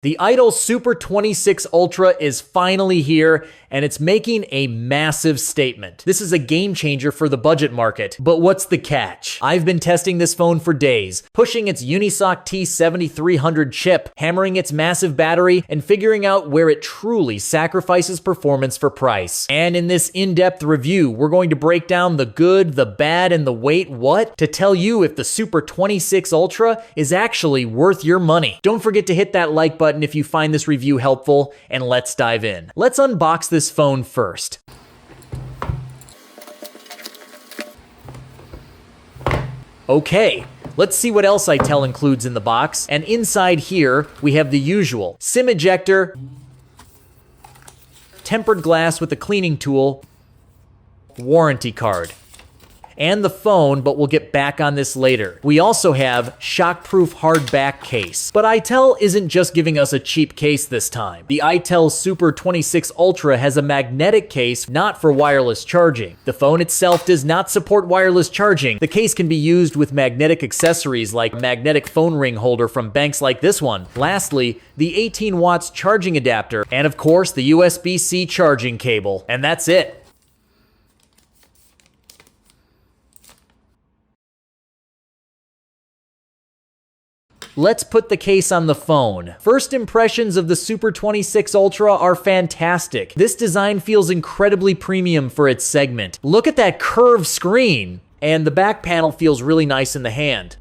The Itel Super 26 Ultra is finally here, and it's making a massive statement. This is a game changer for the budget market. But what's the catch? I've been testing this phone for days, pushing its Unisoc T7300 chip, hammering its massive battery, and figuring out where it truly sacrifices performance for price. And in this in-depth review, we're going to break down the good, the bad, and the wait what to tell you if the Super 26 Ultra is actually worth your money. Don't forget to hit that like button if you find this review helpful, and let's dive in. Let's unbox this phone first. Okay, let's see what else Itel includes in the box. And inside here, we have the usual SIM ejector, tempered glass with a cleaning tool, warranty card, and the phone, but we'll get back on this later. We also have shockproof hard back case. But Itel isn't just giving us a cheap case this time. The Itel Super 26 Ultra has a magnetic case not for wireless charging. The phone itself does not support wireless charging. The case can be used with magnetic accessories like a magnetic phone ring holder from banks like this one. Lastly, the 18 watts charging adapter, and of course the USB-C charging cable. And that's it. Let's put the case on the phone. First impressions of the Super 26 Ultra are fantastic. This design feels incredibly premium for its segment. Look at that curved screen! And the back panel feels really nice in the hand.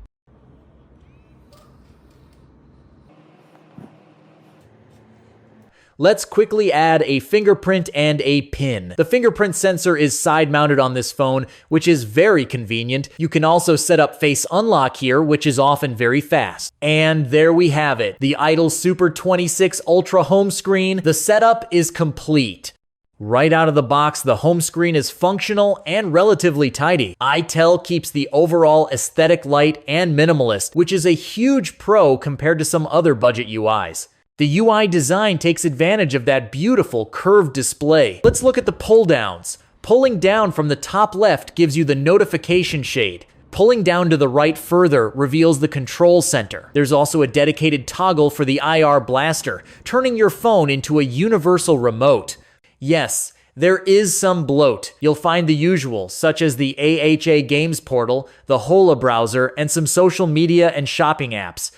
Let's quickly add a fingerprint and a pin. The fingerprint sensor is side-mounted on this phone, which is very convenient. You can also set up face unlock here, which is often very fast. And there we have it, the Itel Super 26 Ultra home screen. The setup is complete. Right out of the box, the home screen is functional and relatively tidy. Itel keeps the overall aesthetic light and minimalist, which is a huge pro compared to some other budget UIs. The UI design takes advantage of that beautiful curved display. Let's look at the pull downs. Pulling down from the top left gives you the notification shade. Pulling down to the right further reveals the control center. There's also a dedicated toggle for the IR blaster, turning your phone into a universal remote. Yes, there is some bloat. You'll find the usual, such as the AHA Games portal, the Hola browser, and some social media and shopping apps.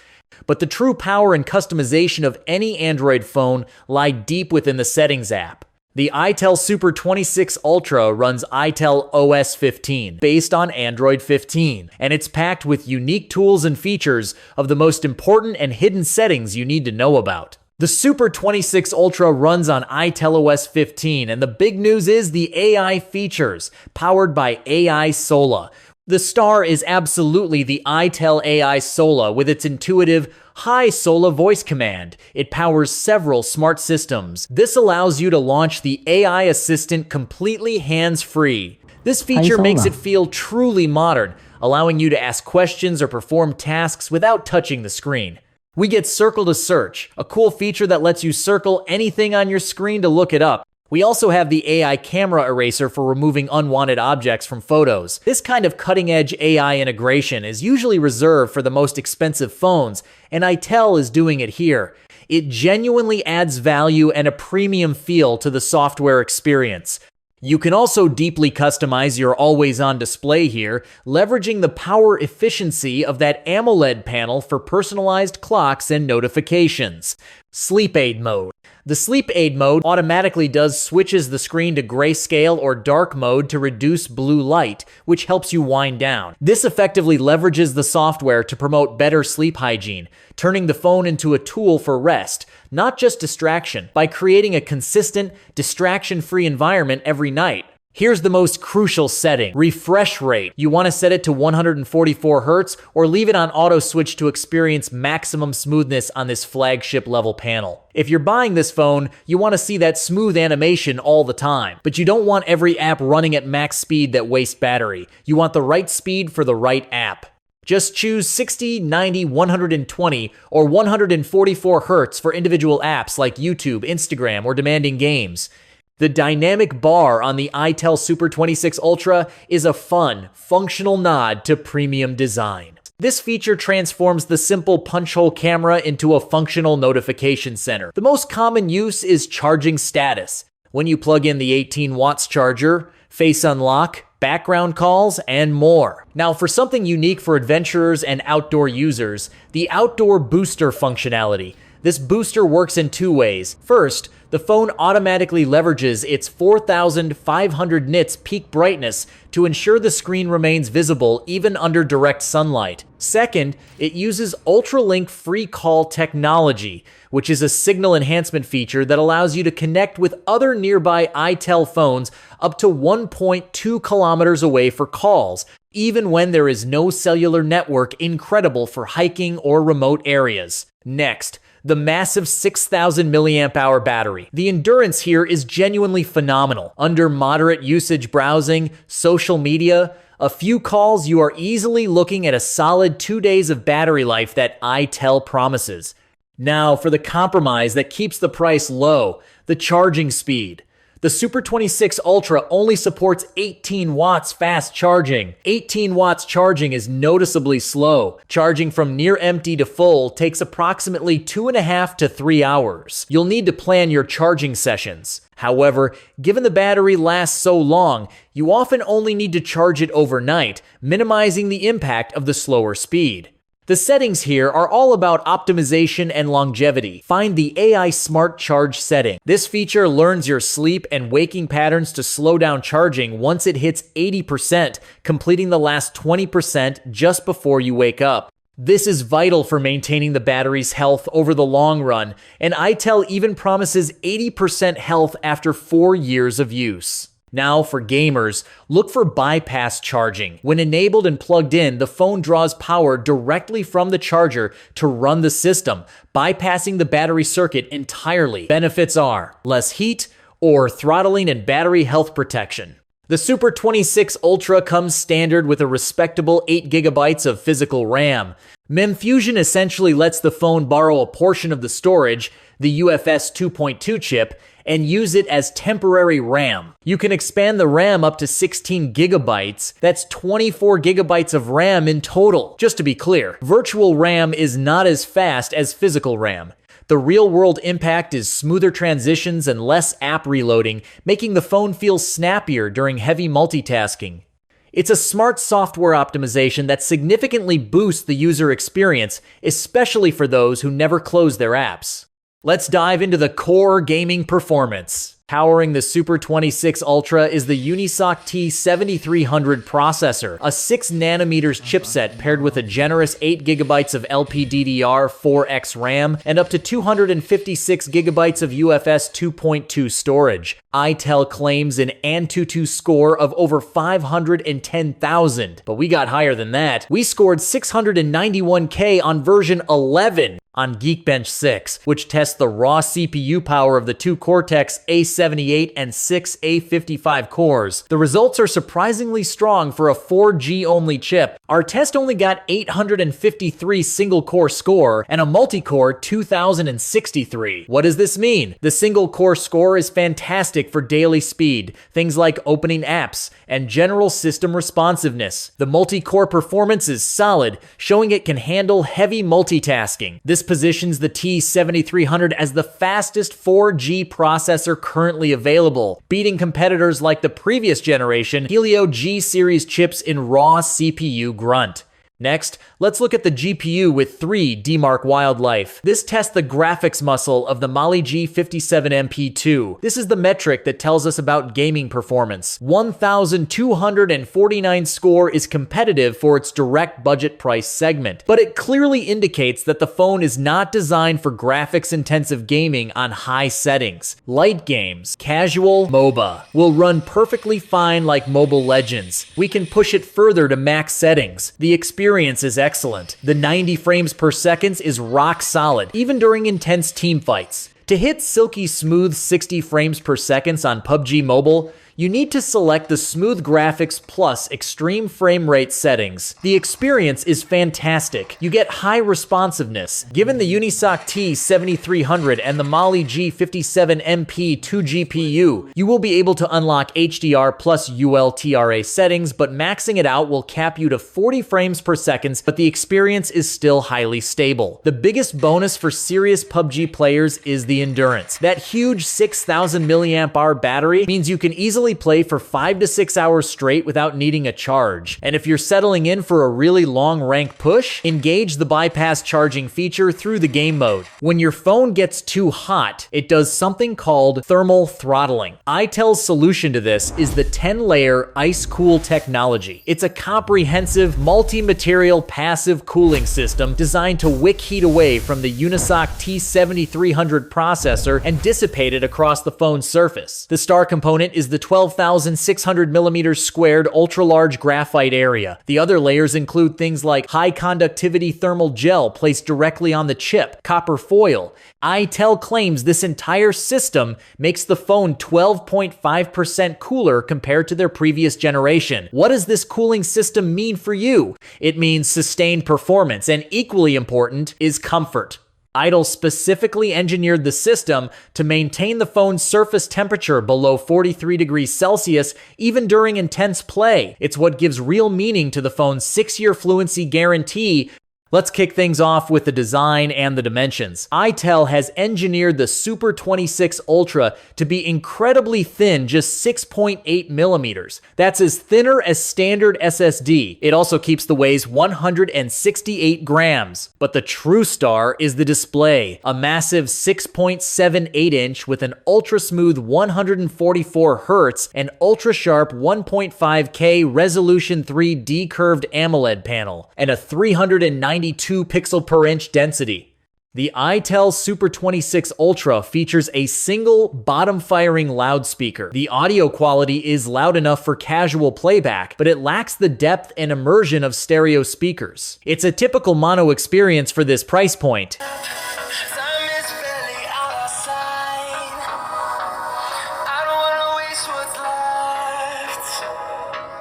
But the true power and customization of any Android phone lie deep within the Settings app. The Itel Super 26 Ultra runs Itel OS 15, based on Android 15, and it's packed with unique tools and features of the most important and hidden settings you need to know about. The Super 26 Ultra runs on Itel OS 15, and the big news is the AI features, powered by AI Sola. The star is absolutely the Itel AI Sola with its intuitive Hi Sola voice command. It powers several smart systems. This allows you to launch the AI assistant completely hands-free. This feature makes it feel truly modern, allowing you to ask questions or perform tasks without touching the screen. We get Circle to Search, a cool feature that lets you circle anything on your screen to look it up. We also have the AI camera eraser for removing unwanted objects from photos. This kind of cutting-edge AI integration is usually reserved for the most expensive phones, and Itel is doing it here. It genuinely adds value and a premium feel to the software experience. You can also deeply customize your always-on display here, leveraging the power efficiency of that AMOLED panel for personalized clocks and notifications. Sleep Aid mode. The Sleep Aid mode automatically switches the screen to grayscale or dark mode to reduce blue light, which helps you wind down. This effectively leverages the software to promote better sleep hygiene, turning the phone into a tool for rest, not just distraction, by creating a consistent, distraction-free environment every night. Here's the most crucial setting, refresh rate. You want to set it to 144 Hz or leave it on auto switch to experience maximum smoothness on this flagship level panel. If you're buying this phone, you want to see that smooth animation all the time, but you don't want every app running at max speed that wastes battery. You want the right speed for the right app. Just choose 60, 90, 120, or 144 Hz for individual apps like YouTube, Instagram, or demanding games. The dynamic bar on the Itel Super 26 Ultra is a fun, functional nod to premium design. This feature transforms the simple punch hole camera into a functional notification center. The most common use is charging status. When you plug in the 18 watts charger, face unlock, background calls, and more. Now, for something unique for adventurers and outdoor users, the outdoor booster functionality. This booster works in two ways. First, the phone automatically leverages its 4,500 nits peak brightness to ensure the screen remains visible even under direct sunlight. Second, it uses Ultralink free call technology, which is a signal enhancement feature that allows you to connect with other nearby Itel phones up to 1.2 kilometers away for calls, even when there is no cellular network, incredible for hiking or remote areas. Next, the massive 6,000 milliamp hour battery. The endurance here is genuinely phenomenal. Under moderate usage browsing, social media, a few calls, you are easily looking at a solid 2 days of battery life that Itel promises. Now for the compromise that keeps the price low, the charging speed. The Super 26 Ultra only supports 18 watts fast charging. 18 watts charging is noticeably slow. Charging from near empty to full takes approximately 2.5 to 3 hours. You'll need to plan your charging sessions. However, given the battery lasts so long, you often only need to charge it overnight, minimizing the impact of the slower speed. The settings here are all about optimization and longevity. Find the AI Smart Charge setting. This feature learns your sleep and waking patterns to slow down charging once it hits 80%, completing the last 20% just before you wake up. This is vital for maintaining the battery's health over the long run, and Itel even promises 80% health after 4 years of use. Now for gamers, look for bypass charging. When enabled and plugged in, the phone draws power directly from the charger to run the system, bypassing the battery circuit entirely. Benefits are less heat or throttling and battery health protection. The Super 26 Ultra comes standard with a respectable 8 GB of physical RAM. MEMfusion essentially lets the phone borrow a portion of the storage, the UFS 2.2 chip, and use it as temporary RAM. You can expand the RAM up to 16 gigabytes. That's 24 gigabytes of RAM in total. Just to be clear, virtual RAM is not as fast as physical RAM. The real-world impact is smoother transitions and less app reloading, making the phone feel snappier during heavy multitasking. It's a smart software optimization that significantly boosts the user experience, especially for those who never close their apps. Let's dive into the core gaming performance. Powering the Super 26 Ultra is the Unisoc T7300 processor, a 6nm chipset paired with a generous 8 GB of LPDDR4X RAM and up to 256 GB of UFS 2.2 storage. Itel claims an Antutu score of over 510,000, but we got higher than that. We scored 691K on version 11 on Geekbench 6, which tests the raw CPU power of the two Cortex A78 and 6 A55 cores. The results are surprisingly strong for a 4G-only chip. Our test only got 853 single-core score and a multi-core 2063. What does this mean? The single-core score is fantastic for daily speed, things like opening apps, and general system responsiveness. The multi-core performance is solid, showing it can handle heavy multitasking. This positions the T7300 as the fastest 4G processor currently available, beating competitors like the previous generation Helio G series chips in raw CPU grunt. Next, let's look at the GPU with 3 DMark Wildlife. This tests the graphics muscle of the Mali G57MP2. This is the metric that tells us about gaming performance. 1,249 score is competitive for its direct budget price segment, but it clearly indicates that the phone is not designed for graphics-intensive gaming on high settings. Light games, casual, MOBA, will run perfectly fine like Mobile Legends. We can push it further to max settings. The experience is excellent. The 90 frames per second is rock solid, even during intense team fights. To hit silky smooth 60 frames per second on PUBG Mobile, you need to select the Smooth Graphics Plus Extreme Frame Rate settings. The experience is fantastic. You get high responsiveness. Given the Unisoc T7300 and the Mali G57MP 2 GPU, you will be able to unlock HDR plus ULTRA settings, but maxing it out will cap you to 40 frames per second, but the experience is still highly stable. The biggest bonus for serious PUBG players is the endurance. That huge 6,000 mAh battery means you can easily play for 5 to 6 hours straight without needing a charge. And if you're settling in for a really long rank push, engage the bypass charging feature through the game mode. When your phone gets too hot, it does something called thermal throttling. Itel's solution to this is the 10-layer Ice Cool technology. It's a comprehensive, multi-material passive cooling system designed to wick heat away from the Unisoc T7300 processor and dissipate it across the phone's surface. The star component is the 12,600 millimeters squared ultra-large graphite area. The other layers include things like high-conductivity thermal gel placed directly on the chip, copper foil. Itel claims this entire system makes the phone 12.5% cooler compared to their previous generation. What does this cooling system mean for you? It means sustained performance, and equally important is comfort. Itel specifically engineered the system to maintain the phone's surface temperature below 43 degrees Celsius even during intense play. It's what gives real meaning to the phone's 6-year fluency guarantee. Let's kick things off with the design and the dimensions. Itel has engineered the Super 26 Ultra to be incredibly thin, just 6.8 millimeters. That's as thinner as standard SSD. It also keeps the weighs 168 grams. But the true star is the display, a massive 6.78 inch with an ultra-smooth 144 Hz and ultra-sharp 1.5K resolution 3D curved AMOLED panel, and a 392 pixel per inch density. The Itel Super 26 Ultra features a single bottom-firing loudspeaker. The audio quality is loud enough for casual playback, but it lacks the depth and immersion of stereo speakers. It's a typical mono experience for this price point.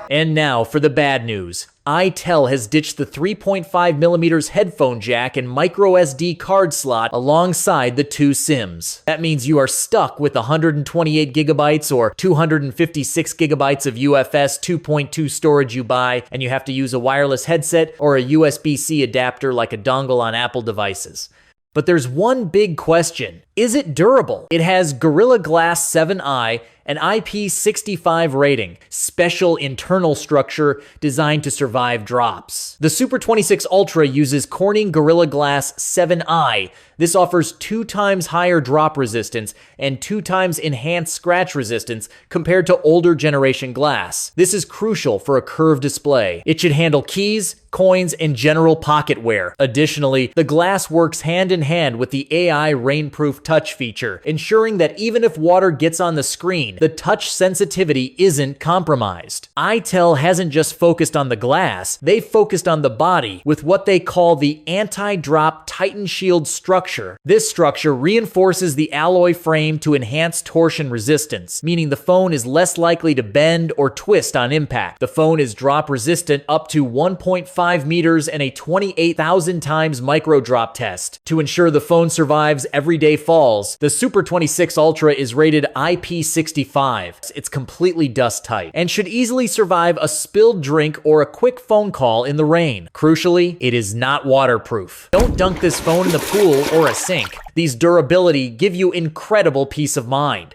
And now for the bad news. Itel has ditched the 3.5mm headphone jack and microSD card slot alongside the two SIMs. That means you are stuck with 128GB or 256GB of UFS 2.2 storage you buy, and you have to use a wireless headset or a USB-C adapter like a dongle on Apple devices. But there's one big question. Is it durable? It has Gorilla Glass 7i, an IP65 rating, special internal structure designed to survive drops. The Super 26 Ultra uses Corning Gorilla Glass 7i. This offers 2 times higher drop resistance and 2 times enhanced scratch resistance compared to older generation glass. This is crucial for a curved display. It should handle keys, coins, and general pocket wear. Additionally, the glass works hand in hand with the AI rainproof touch feature, ensuring that even if water gets on the screen, the touch sensitivity isn't compromised. Itel hasn't just focused on the glass, they've focused on the body with what they call the anti-drop Titan Shield structure. This structure reinforces the alloy frame to enhance torsion resistance, meaning the phone is less likely to bend or twist on impact. The phone is drop resistant up to 1.5 meters and a 28,000 times micro drop test. To ensure the phone survives everyday falls, the Super 26 Ultra is rated IP65. It's completely dust tight and should easily survive a spilled drink or a quick phone call in the rain. Crucially, it is not waterproof. Don't dunk this phone in the pool or a sink. These durability give you incredible peace of mind.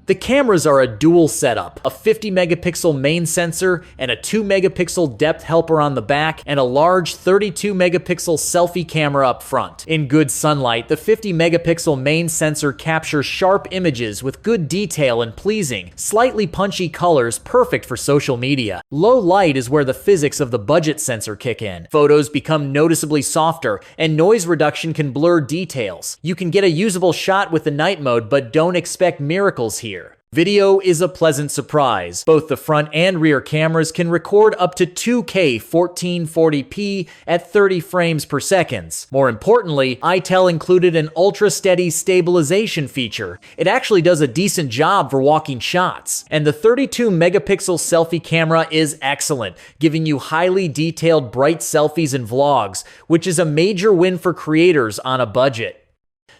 The cameras are a dual setup, a 50 megapixel main sensor and a 2 megapixel depth helper on the back, and a large 32 megapixel selfie camera up front. In good sunlight, the 50 megapixel main sensor captures sharp images with good detail and pleasing, slightly punchy colors perfect for social media. Low light is where the physics of the budget sensor kick in. Photos become noticeably softer, and noise reduction can blur details. You can get a usable shot with the night mode, but don't expect miracles here. Video is a pleasant surprise. Both the front and rear cameras can record up to 2K 1440p at 30 frames per second. More importantly, Itel included an ultra-steady stabilization feature. It actually does a decent job for walking shots. And the 32 megapixel selfie camera is excellent, giving you highly detailed bright selfies and vlogs, which is a major win for creators on a budget.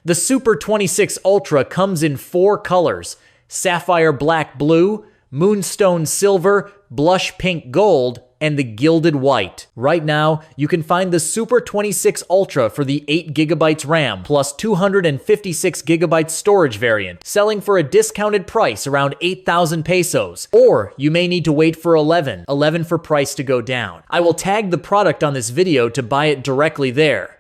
The Super 26 Ultra comes in 4 colors: sapphire black blue, moonstone silver, blush pink gold, and the gilded white. Right now, you can find the Super 26 Ultra for the 8GB RAM plus 256GB storage variant, selling for a discounted price around 8,000 pesos. Or you may need to wait for 11 for price to go down. I will tag the product on this video to buy it directly there.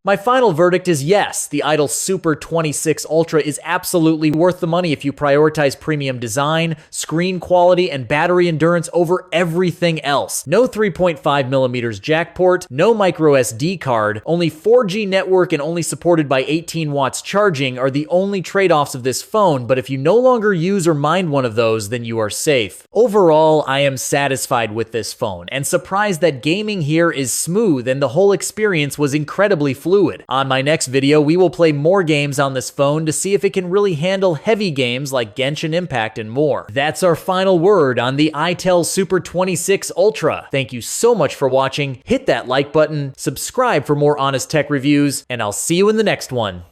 My final verdict is yes, the Itel Super 26 Ultra is absolutely worth the money if you prioritize premium design, screen quality, and battery endurance over everything else. No 3.5mm jack port, no microSD card, only 4G network, and only supported by 18 watts charging are the only trade-offs of this phone, but if you no longer use or mind one of those, then you are safe. Overall, I am satisfied with this phone, and surprised that gaming here is smooth and the whole experience was incredibly fluid. On my next video, we will play more games on this phone to see if it can really handle heavy games like Genshin Impact and more. That's our final word on the Itel Super 26 Ultra. Thank you so much for watching. Hit that like button, subscribe for more honest tech reviews, and I'll see you in the next one.